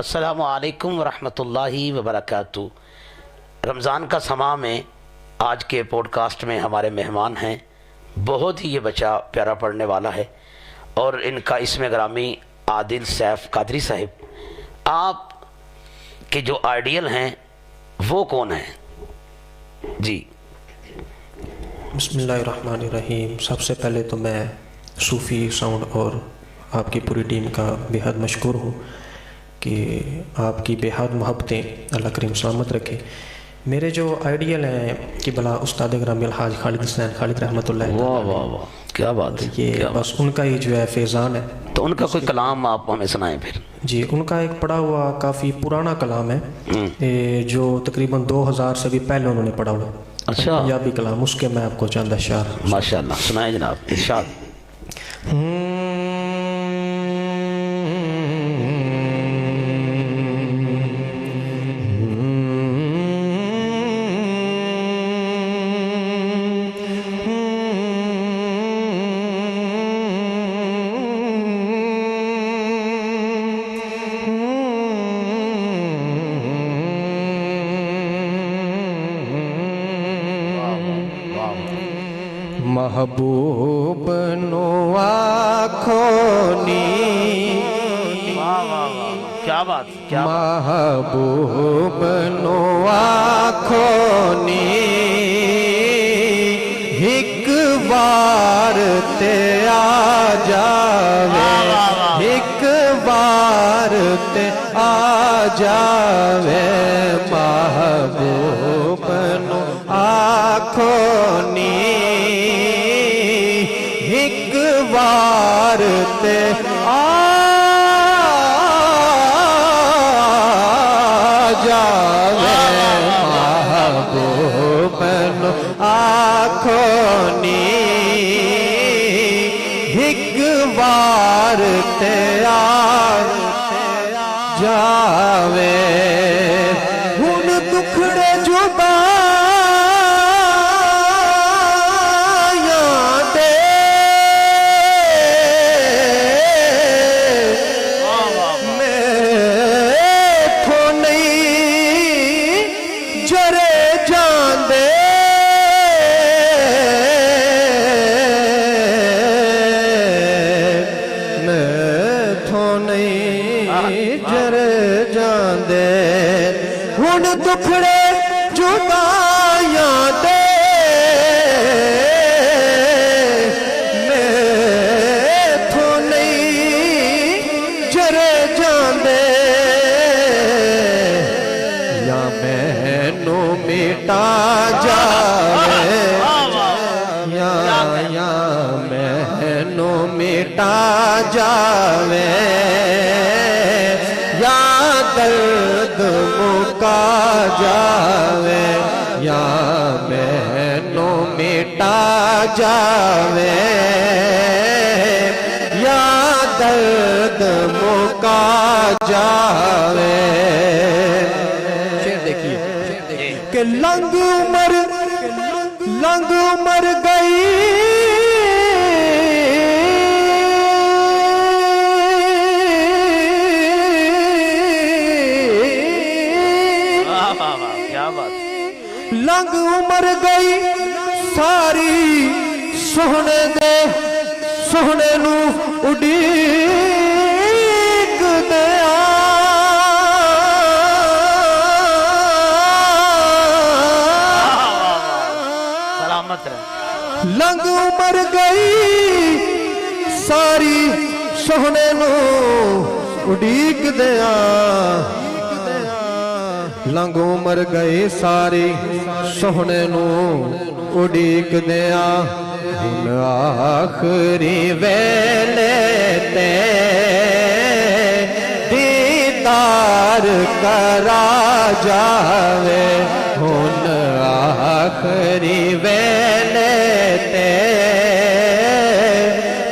السلام علیکم ورحمۃ اللہ وبرکاتہ۔ رمضان کا سماع میں آج کے پوڈ کاسٹ میں ہمارے مہمان ہیں، بہت ہی یہ بچہ پیارا پڑھنے والا ہے اور ان کا اسم گرامی عادل سیف قادری صاحب۔ آپ کے جو آئیڈیل ہیں وہ کون ہیں؟ جی بسم اللہ الرحمن الرحیم۔ سب سے پہلے تو میں صوفی ساؤنڈ اور آپ کی پوری ٹیم کا بے حد مشکور ہوں کہ آپ کی بے حد محبتیں اللہ کریم سلامت رکھے۔ میرے جو آئیڈیل ہیں کہ بلا استاد گرامی الحاج خالد حسین خالد رحمۃ اللہ، واہ واہ واہ، کیا بات ہے، یہ بس ان کا ہی جو ہے فیضان ہے۔ تو ان کا کوئی کلام آپ ہمیں سنائیں پھر۔ جی، ان کا ایک پڑھا ہوا کافی پرانا کلام ہے جو تقریباً 2000 سے بھی پہلے انہوں نے پڑھا ہوا، اچھا، پنجابی کلام، اس کے میں آپ کو چند اشعار۔ ماشاء اللہ، سنائیں جناب، ارشاد۔ محبوب نو آنکھونی، کیا بات، کیا محبوب نو آنکھونی، ایک بار تے آ جاوے، ایک بار تے آ جاوے، محبوب نو آنکھونی، ایک بار تے آ جاوے، محبوب نو آنکھونی، ایک بار تے آ جاوے، ہن دکھڑے جدا ہن دکھڑے جدائیاں دے میتھوں نہیں جرے جاندے، یا مینوں مٹا جاوے، یا مینوں مٹا جاوے، یا درد مکا جاوے، یا مینوں مٹا جاوے، یا درد مکا جاوے۔ شعر دیکھیے کہ لنگ عمر گئی، لنگ عمر گئی ساری، سوہنے نو اڈیک دیا، سلامت رہے۔ لنگ عمر گئی ساری، سوہنے نو اڈیک دیا، لنگ عمر گئی ساری، سوہنے نو اڈیک دیا، ہن آخری ویلے تے دیدار کرا جاوے، ہن آخری ویلے تے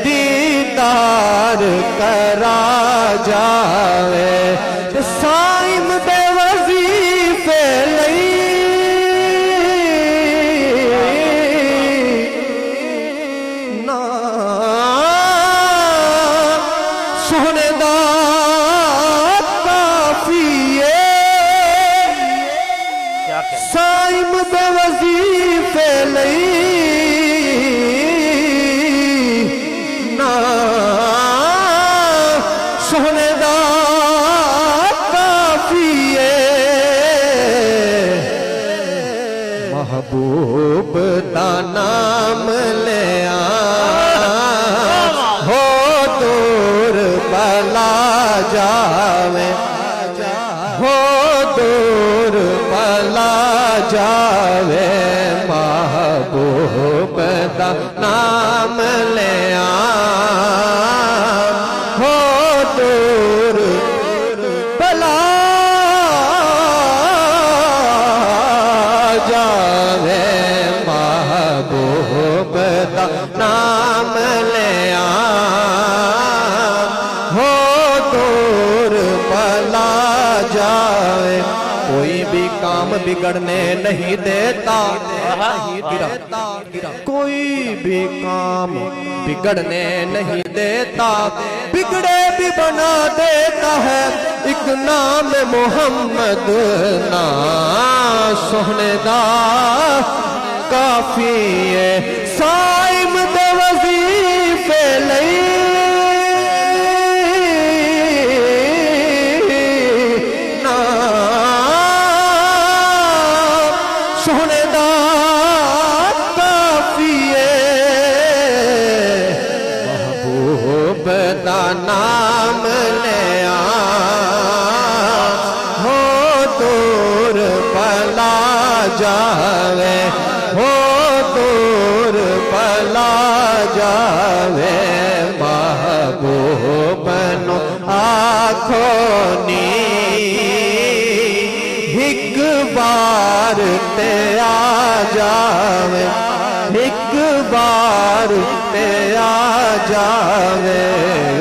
دیدار کرا جاوے، سائم دے وظیفے لئی نا سونے دا بگڑنے نہیں دیتا، کوئی بھی کام بگڑنے نہیں دیتا، بگڑے بھی بنا دیتا ہے ایک نام محمد نا سونے دا کافی ہے سائم دے وظیفے لئی نا سونے دا کافی ہے محبوب دا نام لیا ہو دور پلا جاوے، ہو دور پلا جاوے، محبوب نو آنکھوں نی ایک بار تے آ جاوے، ایک بار تے آ جاوے،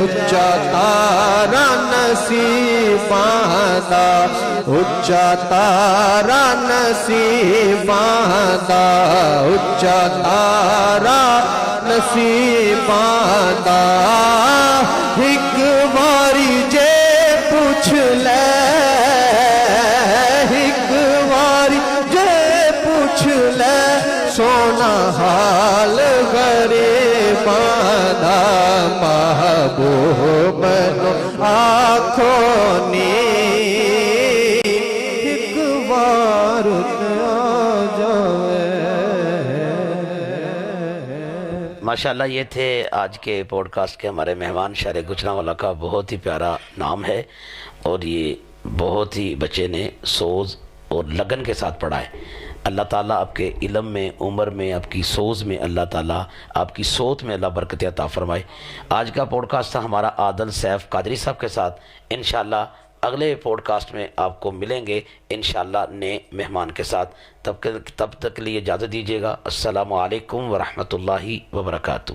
اچا تارا نصیباں دا، اچا تارا نصیباں دا، اچا تارا نصیباں دا، ایک باری جے پوچھ لے، ایک باری جے پوچھ لے، سونا حال غریباں دا، محبوب نو آنکھوں نی ایک بار آ جاوے۔ ماشاءاللہ یہ تھے آج کے پوڈ کاسٹ کے ہمارے مہمان۔ شاعر گجرانوالہ کا بہت ہی پیارا نام ہے اور یہ بہت ہی بچے نے سوز اور لگن کے ساتھ پڑھا ہے۔ اللہ تعالیٰ آپ کے علم میں، عمر میں، آپ کی سوز میں اللہ تعالیٰ آپ کی صوت میں اللہ برکت عطا فرمائے۔ آج کا پوڈ کاسٹ تھا ہمارا عادل سیف قادری صاحب کے ساتھ۔ انشاءاللہ اگلے پوڈ کاسٹ میں آپ کو ملیں گے انشاءاللہ نئے مہمان کے ساتھ۔ تب تک کے لیے اجازت دیجیے گا۔ السلام علیکم ورحمۃ اللہ وبرکاتہ۔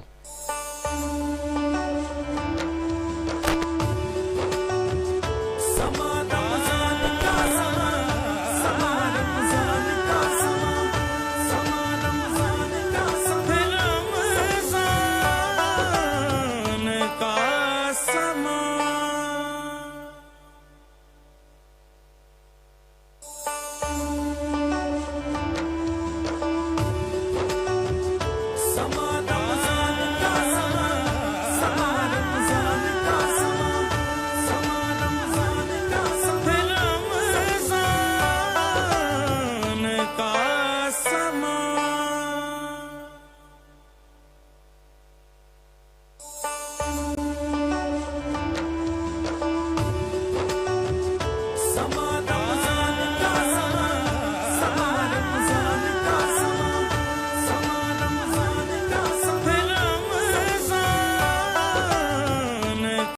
Sama